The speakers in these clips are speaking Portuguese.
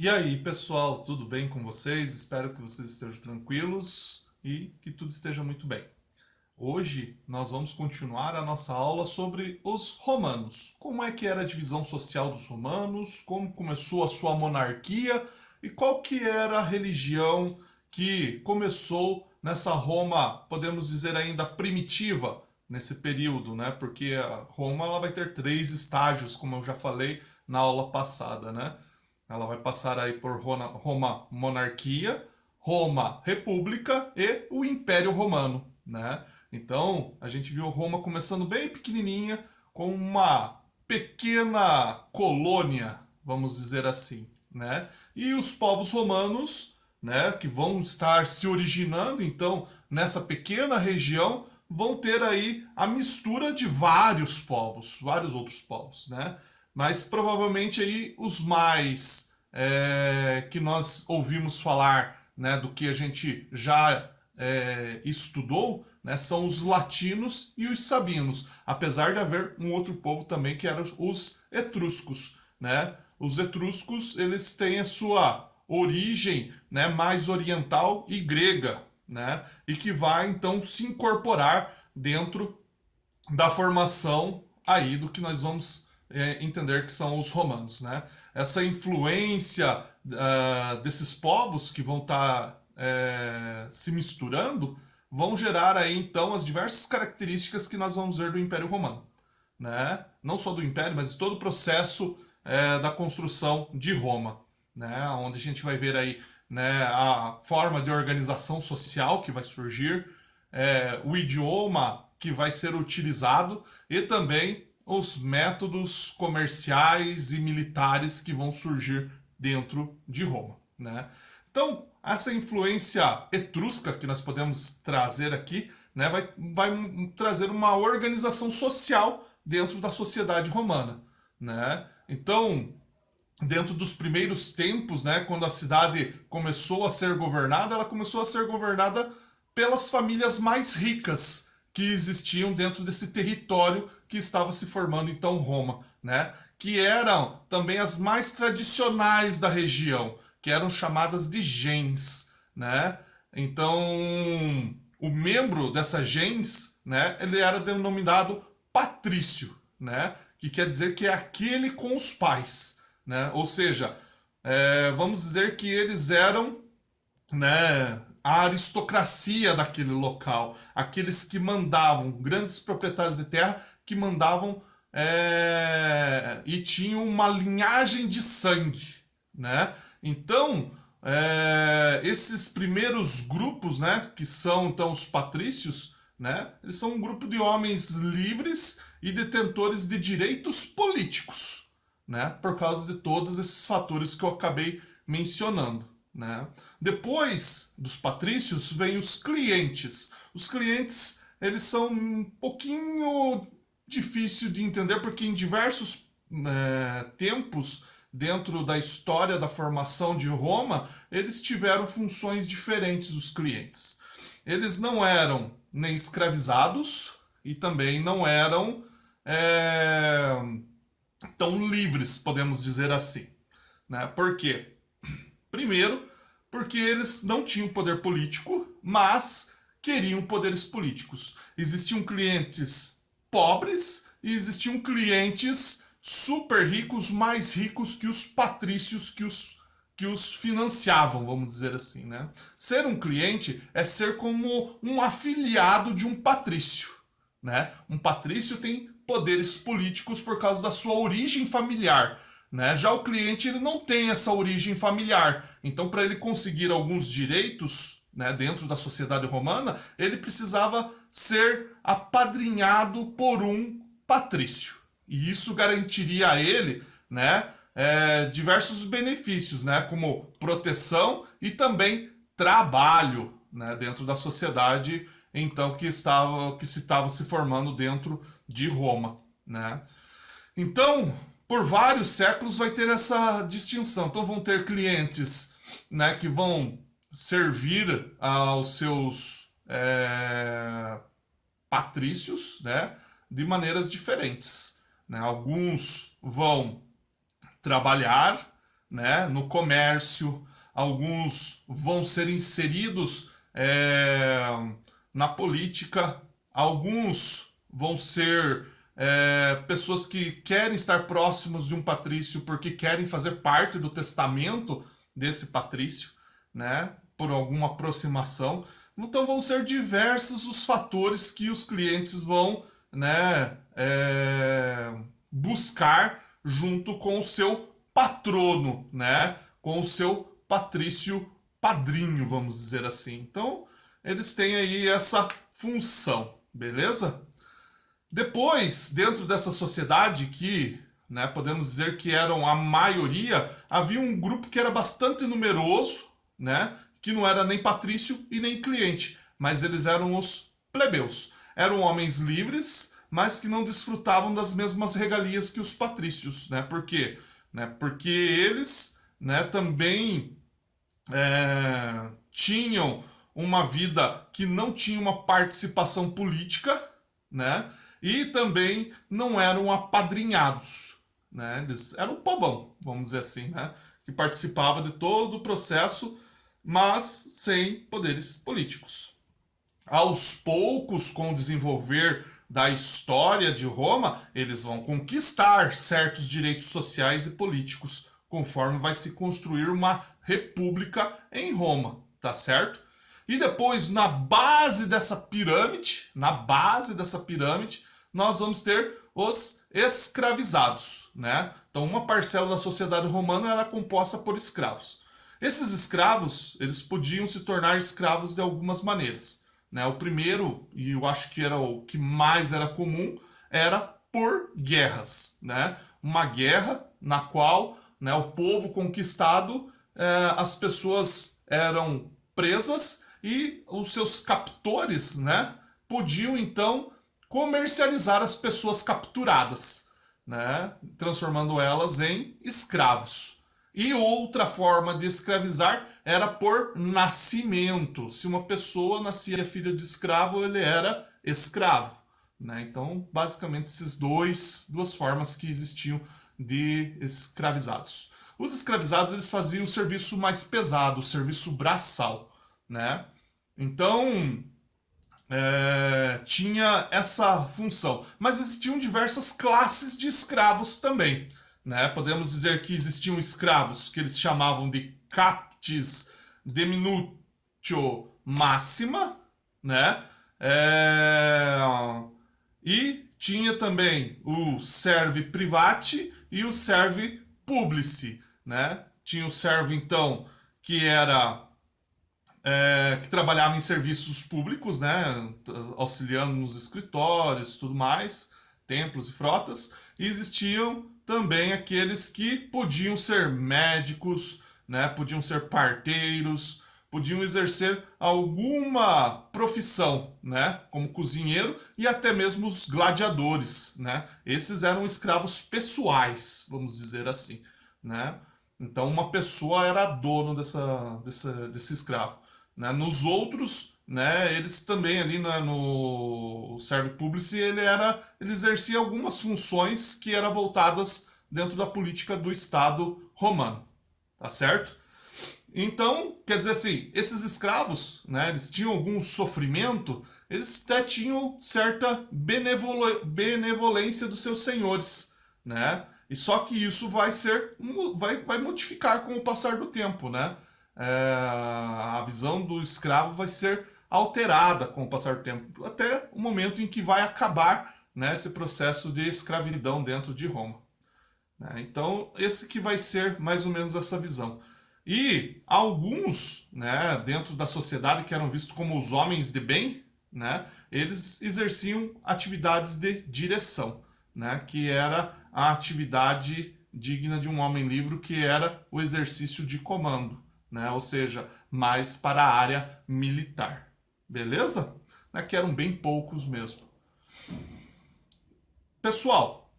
E aí, pessoal, tudo bem com vocês? Espero que vocês estejam tranquilos e que tudo esteja muito bem. Hoje nós vamos continuar a nossa aula sobre os romanos. Como é que era a divisão social dos romanos, como começou a sua monarquia e qual que era a religião que começou nessa Roma, podemos dizer ainda primitiva, nesse período, né? Porque a Roma ela vai ter três estágios, como eu já falei na aula passada, né? Ela vai passar aí por Roma monarquia, Roma república e o Império Romano, né? Então, a gente viu Roma começando bem pequenininha, com uma pequena colônia, vamos dizer assim, né? E os povos romanos, né, que vão estar se originando, então, nessa pequena região, vão ter aí a mistura de vários povos, vários outros povos, né? Mas provavelmente aí os mais que nós ouvimos falar, né, do que a gente já estudou, né, são os latinos e os sabinos, apesar de haver um outro povo também que eram os etruscos, né? Os etruscos eles têm a sua origem, né, mais oriental e grega, né? E que vai então se incorporar dentro da formação aí do que nós vamos entender que são os romanos, né? Essa influência desses povos que vão estar se misturando vão gerar aí então as diversas características que nós vamos ver do Império Romano, né? Não só do Império, mas de todo o processo da construção de Roma, né? Onde a gente vai ver aí, né, a forma de organização social que vai surgir, o idioma que vai ser utilizado e também os métodos comerciais e militares que vão surgir dentro de Roma, né? Então, essa influência etrusca que nós podemos trazer aqui, né, vai trazer uma organização social dentro da sociedade romana, né? Então, dentro dos primeiros tempos, né, quando a cidade começou a ser governada, ela começou a ser governada pelas famílias mais ricas que existiam dentro desse território que estava se formando então Roma, né? Que eram também as mais tradicionais da região, que eram chamadas de gens, né? Então, o membro dessa gens, né, ele era denominado patrício, né? Que quer dizer que é aquele com os pais, né? Ou seja, vamos dizer que eles eram, né, a aristocracia daquele local, aqueles que mandavam, grandes proprietários de terra que mandavam e tinham uma linhagem de sangue, né? Então, esses primeiros grupos, né, que são então os patrícios, né, eles são um grupo de homens livres e detentores de direitos políticos, né, por causa de todos esses fatores que eu acabei mencionando, né? Depois dos patrícios vem os clientes. Os clientes eles são um pouquinho difícil de entender porque em diversos tempos dentro da história da formação de Roma eles tiveram funções diferentes os clientes. Eles não eram nem escravizados e também não eram tão livres, podemos dizer assim, né? Por quê? Primeiro, porque eles não tinham poder político, mas queriam poderes políticos. Existiam clientes pobres e existiam clientes super ricos, mais ricos que os patrícios que os financiavam, vamos dizer assim, né? Ser um cliente é ser como um afiliado de um patrício, né? Um patrício tem poderes políticos por causa da sua origem familiar, né? Já o cliente ele não tem essa origem familiar, então para ele conseguir alguns direitos, né, dentro da sociedade romana, ele precisava ser apadrinhado por um patrício e isso garantiria a ele, né, diversos benefícios, né, como proteção e também trabalho, né, dentro da sociedade então que se estava se formando dentro de Roma, né? Então, por vários séculos vai ter essa distinção. Então vão ter clientes, né, que vão servir aos seus patrícios, né, de maneiras diferentes, né? Alguns vão trabalhar, né, no comércio, alguns vão ser inseridos na política, alguns vão ser pessoas que querem estar próximos de um patrício porque querem fazer parte do testamento desse patrício, né, por alguma aproximação. Então vão ser diversos os fatores que os clientes vão, né, buscar junto com o seu patrono, né, com o seu patrício padrinho, vamos dizer assim. Então eles têm aí essa função, beleza? Depois, dentro dessa sociedade que, né, podemos dizer que eram a maioria, havia um grupo que era bastante numeroso, né, que não era nem patrício e nem cliente, mas eles eram os plebeus. Eram homens livres, mas que não desfrutavam das mesmas regalias que os patrícios, né? Por quê? Né? Porque eles, né, também tinham uma vida que não tinha uma participação política, né? E também não eram apadrinhados, né? Eles eram um povão, vamos dizer assim, né? Que participava de todo o processo, mas sem poderes políticos. Aos poucos, com o desenvolver da história de Roma, eles vão conquistar certos direitos sociais e políticos, conforme vai se construir uma república em Roma, tá certo? E depois, na base dessa pirâmide, nós vamos ter os escravizados, né? Então, uma parcela da sociedade romana era composta por escravos. Esses escravos, eles podiam se tornar escravos de algumas maneiras, né? O primeiro, e eu acho que era o que mais era comum, era por guerras, né? Uma guerra na qual, né, o povo conquistado, as pessoas eram presas e os seus captores, né, podiam então comercializar as pessoas capturadas, né, transformando elas em escravos. E outra forma de escravizar era por nascimento. Se uma pessoa nascia filha de escravo, ele era escravo, né? Então, basicamente, essas duas formas que existiam de escravizados. Os escravizados, eles faziam o serviço mais pesado, o serviço braçal, né? Então, tinha essa função. Mas existiam diversas classes de escravos também, né? Podemos dizer que existiam escravos que eles chamavam de captis deminutio maxima, né? E tinha também o servi privati e o servi publici, né? Tinha o servo, então, que era que trabalhava em serviços públicos, né? Auxiliando nos escritórios, tudo mais, templos e frotas. E existiam também aqueles que podiam ser médicos, né? Podiam ser parteiros, podiam exercer alguma profissão, né? Como cozinheiro e até mesmo os gladiadores, né? Esses eram escravos pessoais, vamos dizer assim, né? Então uma pessoa era dono desse escravo, né? Nos outros, né, eles também ali, né, no servo publici, ele exercia algumas funções que eram voltadas dentro da política do Estado romano, tá certo? Então, quer dizer assim, esses escravos, né, eles tinham algum sofrimento, eles até tinham certa benevolência dos seus senhores, né? E só que isso vai modificar com o passar do tempo, né? A visão do escravo vai ser alterada com o passar do tempo, até o momento em que vai acabar, né, esse processo de escravidão dentro de Roma, né? Então, esse que vai ser mais ou menos essa visão. E alguns, né, dentro da sociedade que eram vistos como os homens de bem, né, eles exerciam atividades de direção, né, que era a atividade digna de um homem livre, que era o exercício de comando, né, ou seja, mais para a área militar. Beleza? Né, que eram bem poucos mesmo. Pessoal,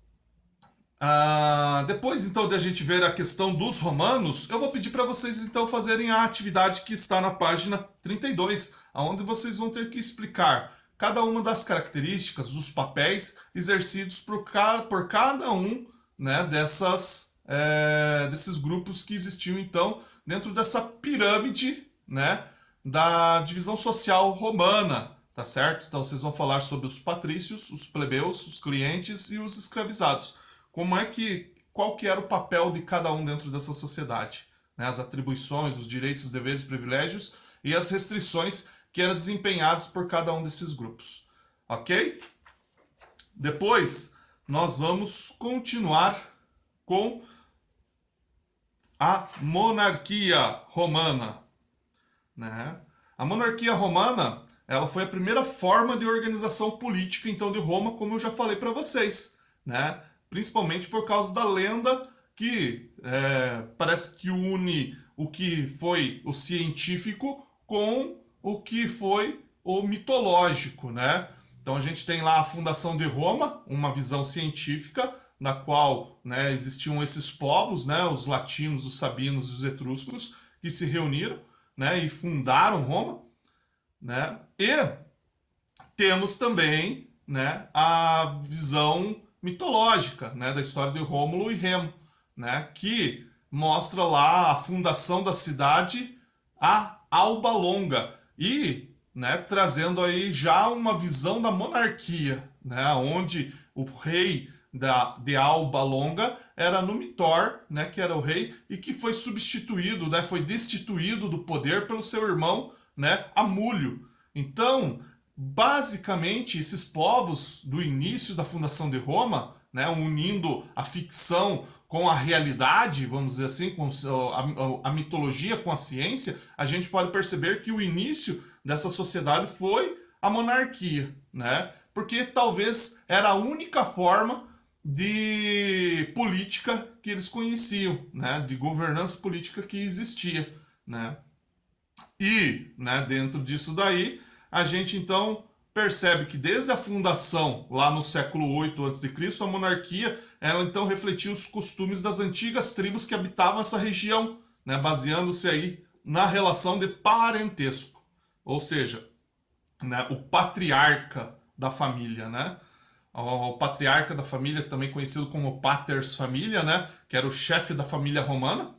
depois então de a gente ver a questão dos romanos, eu vou pedir para vocês então fazerem a atividade que está na página 32, onde vocês vão ter que explicar cada uma das características, dos papéis exercidos por cada um, né, dessas desses grupos que existiam então dentro dessa pirâmide, né, da divisão social romana, tá certo? Então vocês vão falar sobre os patrícios, os plebeus, os clientes e os escravizados. Qual que era o papel de cada um dentro dessa sociedade, né? As atribuições, os direitos, os deveres, os privilégios e as restrições que eram desempenhados por cada um desses grupos, ok? Depois nós vamos continuar com a monarquia romana, né? A monarquia romana, ela foi a primeira forma de organização política então de Roma, como eu já falei para vocês, né? Principalmente por causa da lenda que parece que une o que foi o científico com o que foi o mitológico, né? Então a gente tem lá a fundação de Roma, uma visão científica, na qual, né, existiam esses povos, né, os latinos, os sabinos e os etruscos, que se reuniram, né, e fundaram Roma, né? E temos também, né, a visão mitológica, né, da história de Rômulo e Remo, né, que mostra lá a fundação da cidade, a Alba Longa, e, né, trazendo aí já uma visão da monarquia, né, onde o rei de Alba Longa era Numitor, né, que era o rei e que foi substituído, né, foi destituído do poder pelo seu irmão, né, Amúlio. Então, basicamente, esses povos do início da fundação de Roma, né, unindo a ficção com a realidade, vamos dizer assim, com a mitologia com a ciência, a gente pode perceber que o início dessa sociedade foi a monarquia, né? Porque talvez era a única forma de política que eles conheciam, né? De governança política que existia, né? E, né, dentro disso daí, a gente então percebe que desde a fundação, lá no século 8 a.C., a monarquia, ela então refletia os costumes das antigas tribos que habitavam essa região, né, baseando-se aí na relação de parentesco, ou seja, né, o patriarca da família, né? O patriarca da família, também conhecido como paters familia, né, que era o chefe da família romana,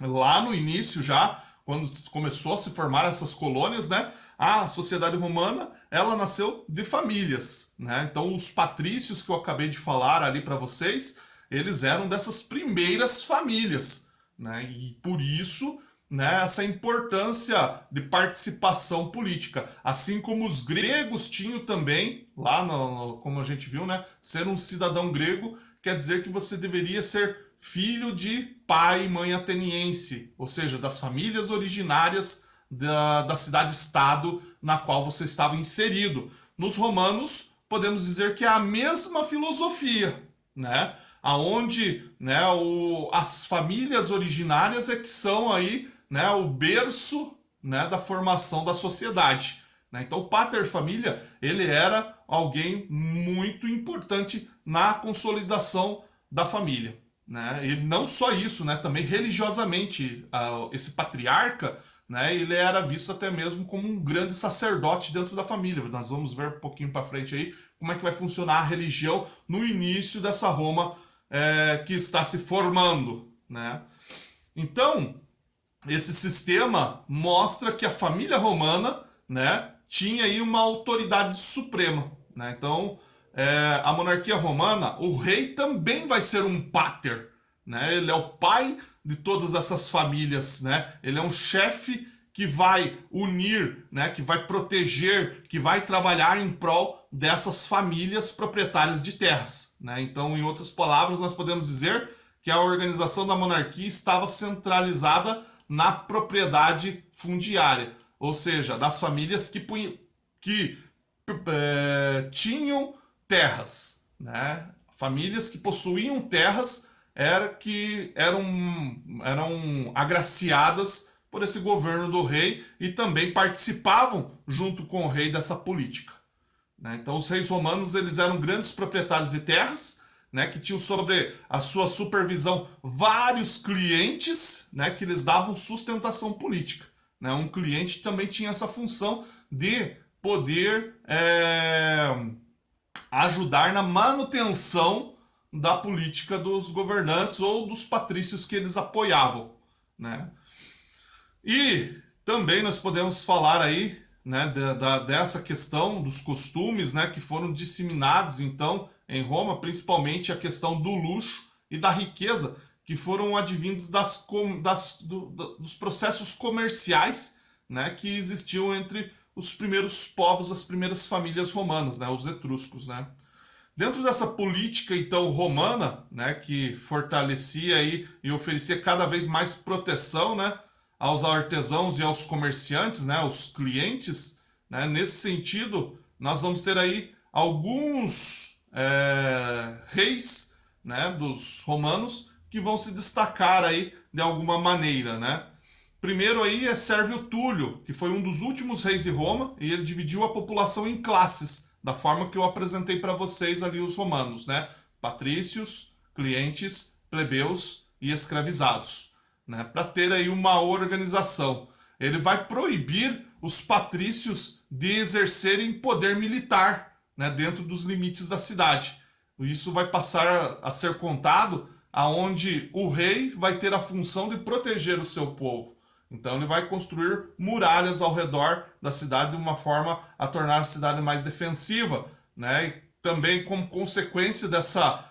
lá no início já, quando começou a se formar essas colônias, né, a sociedade romana, ela nasceu de famílias, né? Então os patrícios que eu acabei de falar ali para vocês, eles eram dessas primeiras famílias, né? E por isso, né, essa importância de participação política, assim como os gregos tinham também, lá como a gente viu, né, ser um cidadão grego quer dizer que você deveria ser filho de pai e mãe ateniense, ou seja, das famílias originárias da cidade-estado na qual você estava inserido. Nos romanos, podemos dizer que é a mesma filosofia, né? Aonde, né, as famílias originárias é que são aí, né, o berço, né, da formação da sociedade, né? Então o pater família, ele era alguém muito importante na consolidação da família, né? E não só isso, né, também religiosamente, esse patriarca, né, ele era visto até mesmo como um grande sacerdote dentro da família. Nós vamos ver um pouquinho para frente aí como é que vai funcionar a religião no início dessa Roma que está se formando, né? Então, esse sistema mostra que a família romana, né, tinha aí uma autoridade suprema, né? Então, a monarquia romana, o rei também vai ser um pater, né? Ele é o pai de todas essas famílias, né? Ele é um chefe que vai unir, né? Que vai proteger, que vai trabalhar em prol dessas famílias proprietárias de terras, né? Então, em outras palavras, nós podemos dizer que a organização da monarquia estava centralizada na propriedade fundiária, ou seja, das famílias que tinham terras, né? Famílias que possuíam terras eram agraciadas por esse governo do rei e também participavam junto com o rei dessa política, né? Então os reis romanos, eles eram grandes proprietários de terras, né, que tinham sobre a sua supervisão vários clientes, né, que lhes davam sustentação política, né? Um cliente também tinha essa função de poder ajudar na manutenção da política dos governantes ou dos patrícios que eles apoiavam, né? E também nós podemos falar aí, né, dessa questão dos costumes, né, que foram disseminados então em Roma, principalmente a questão do luxo e da riqueza, que foram advindos dos processos comerciais, né, que existiam entre os primeiros povos, as primeiras famílias romanas, né, os etruscos, né. Dentro dessa política então romana, né, que fortalecia aí e oferecia cada vez mais proteção, né, aos artesãos e aos comerciantes, né, aos clientes, né, nesse sentido nós vamos ter aí alguns reis, né, dos romanos que vão se destacar aí de alguma maneira, né. Primeiro aí é Sérvio Túlio, que foi um dos últimos reis de Roma, e ele dividiu a população em classes, da forma que eu apresentei para vocês ali os romanos, né? Patrícios, clientes, plebeus e escravizados, né? Para ter aí uma organização. Ele vai proibir os patrícios de exercerem poder militar, né, dentro dos limites da cidade. Isso vai passar a ser contado aonde o rei vai ter a função de proteger o seu povo. Então ele vai construir muralhas ao redor da cidade de uma forma a tornar a cidade mais defensiva, né? E também como consequência dessa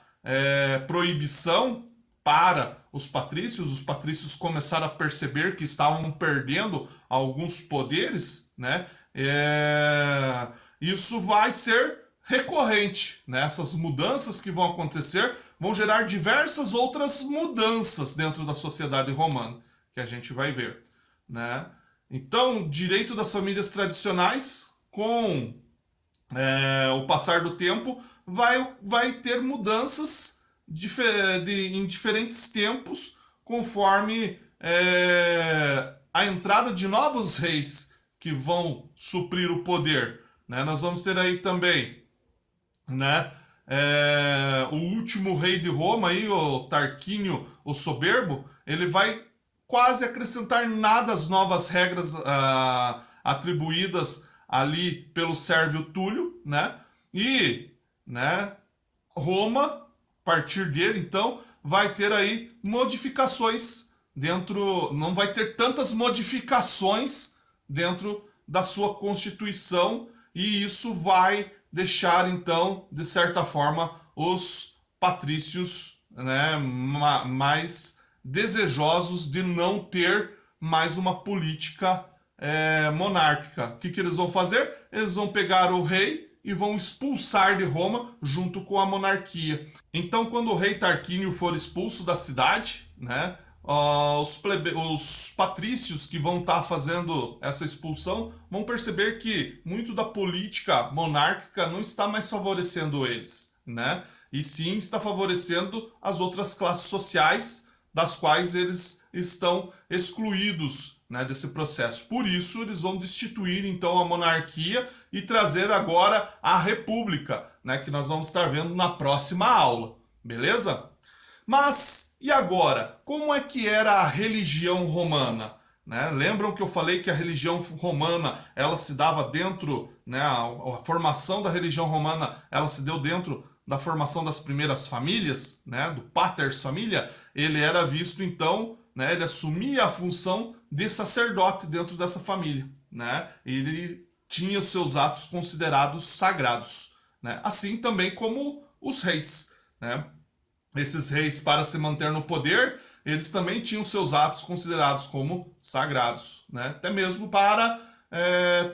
proibição para os patrícios começaram a perceber que estavam perdendo alguns poderes, né? Isso vai ser recorrente, né? Essas mudanças que vão acontecer vão gerar diversas outras mudanças dentro da sociedade romana, que a gente vai ver, né? Então, direito das famílias tradicionais, com o passar do tempo, vai ter mudanças em diferentes tempos, conforme a entrada de novos reis que vão suprir o poder, né? Nós vamos ter aí também, né, o último rei de Roma, aí, o Tarquínio o Soberbo, ele vai quase acrescentar nada às novas regras atribuídas ali pelo Sérvio Túlio, né? E, né, Roma, a partir dele, então, vai ter aí modificações dentro, não vai ter tantas modificações dentro da sua Constituição, e isso vai deixar, então, de certa forma, os patrícios, né, mais desejosos de não ter mais uma política monárquica. O que eles vão fazer? Eles vão pegar o rei e vão expulsar de Roma junto com a monarquia. Então, quando o rei Tarquínio for expulso da cidade, né, os patrícios que vão estar fazendo essa expulsão vão perceber que muito da política monárquica não está mais favorecendo eles, né? E sim está favorecendo as outras classes sociais, das quais eles estão excluídos, né, desse processo. Por isso, eles vão destituir então a monarquia e trazer agora a república, né, que nós vamos estar vendo na próxima aula, beleza? Mas, e agora? Como é que era a religião romana? Né? Lembram que eu falei que a religião romana, ela se dava dentro, né, a formação da religião romana, ela se deu dentro da formação das primeiras famílias, né, do paters família. Ele era visto então, né, ele assumia a função de sacerdote dentro dessa família, né? Ele tinha os seus atos considerados sagrados, né? Assim também como os reis, né? Esses reis, para se manter no poder, eles também tinham seus atos considerados como sagrados, né? Até mesmo para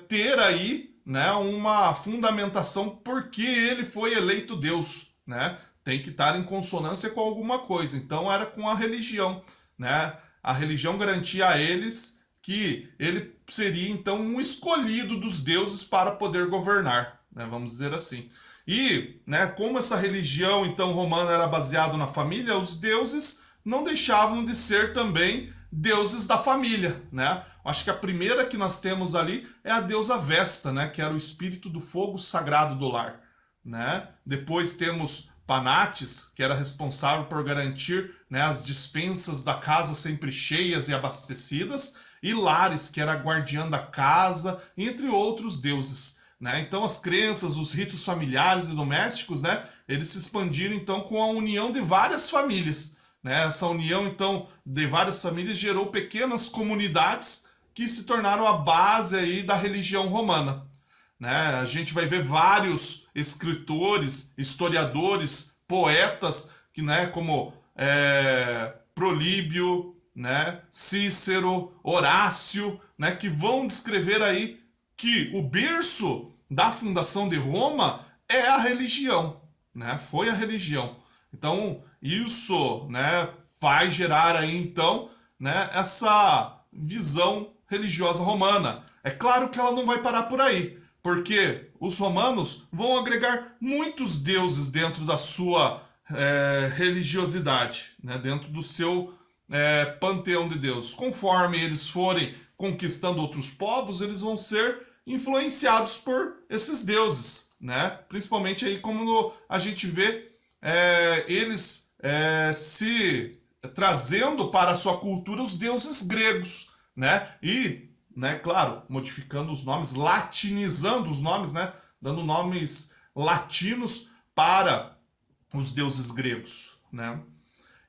ter aí, né, uma fundamentação porque ele foi eleito Deus, né? Tem que estar em consonância com alguma coisa. Então era com a religião, né? A religião garantia a eles que ele seria então um escolhido dos deuses para poder governar, né? Vamos dizer assim. E, né, como essa religião então romana era baseada na família, os deuses não deixavam de ser também deuses da família, né? Acho que a primeira que nós temos ali é a deusa Vesta, né, que era o espírito do fogo sagrado do lar, né? Depois temos Panates, que era responsável por garantir, né, as despensas da casa sempre cheias e abastecidas, e Lares, que era a guardiã da casa, entre outros deuses, né? Então as crenças, os ritos familiares e domésticos, né, eles se expandiram então com a união de várias famílias, né? Essa união então de várias famílias gerou pequenas comunidades que se tornaram a base aí da religião romana, né? A gente vai ver vários escritores, historiadores, poetas que, né, como Políbio, né, Cícero, Horácio, né, que vão descrever aí que o berço da fundação de Roma é a religião, né? Foi a religião. Então, isso, né, vai gerar aí então, né, essa visão religiosa romana. É claro que ela não vai parar por aí, porque os romanos vão agregar muitos deuses dentro da sua religiosidade, né, dentro do seu panteão de Deus. Conforme eles forem conquistando outros povos, eles vão ser influenciados por esses deuses, né? Principalmente aí como a gente vê eles se trazendo para a sua cultura os deuses gregos, né? E, né, claro, modificando os nomes, latinizando os nomes, né? Dando nomes latinos para os deuses gregos, né?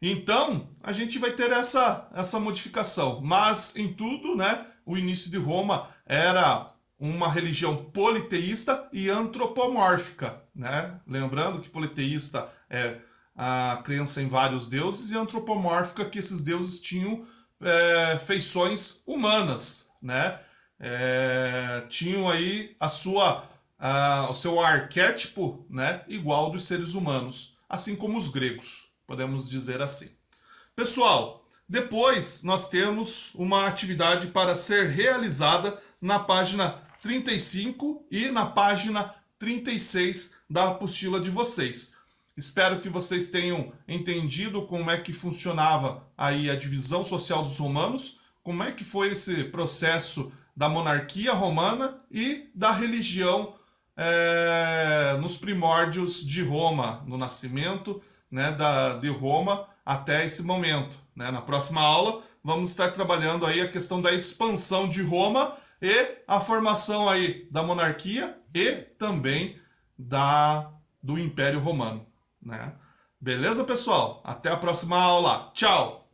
Então, a gente vai ter essa modificação. Mas, em tudo, né, o início de Roma era uma religião politeísta e antropomórfica, né? Lembrando que politeísta é a crença em vários deuses e antropomórfica que esses deuses tinham feições humanas, né? Tinham aí o seu arquétipo, né, igual dos seres humanos, assim como os gregos, podemos dizer assim. Pessoal, depois nós temos uma atividade para ser realizada na página 35 e na página 36 da apostila de vocês. Espero que vocês tenham entendido como é que funcionava aí a divisão social dos romanos, como é que foi esse processo da monarquia romana e da religião nos primórdios de Roma, no nascimento, né, de Roma até esse momento, né? Na próxima aula vamos estar trabalhando aí a questão da expansão de Roma e a formação aí da monarquia e também do Império Romano, né? Beleza, pessoal? Até a próxima aula. Tchau!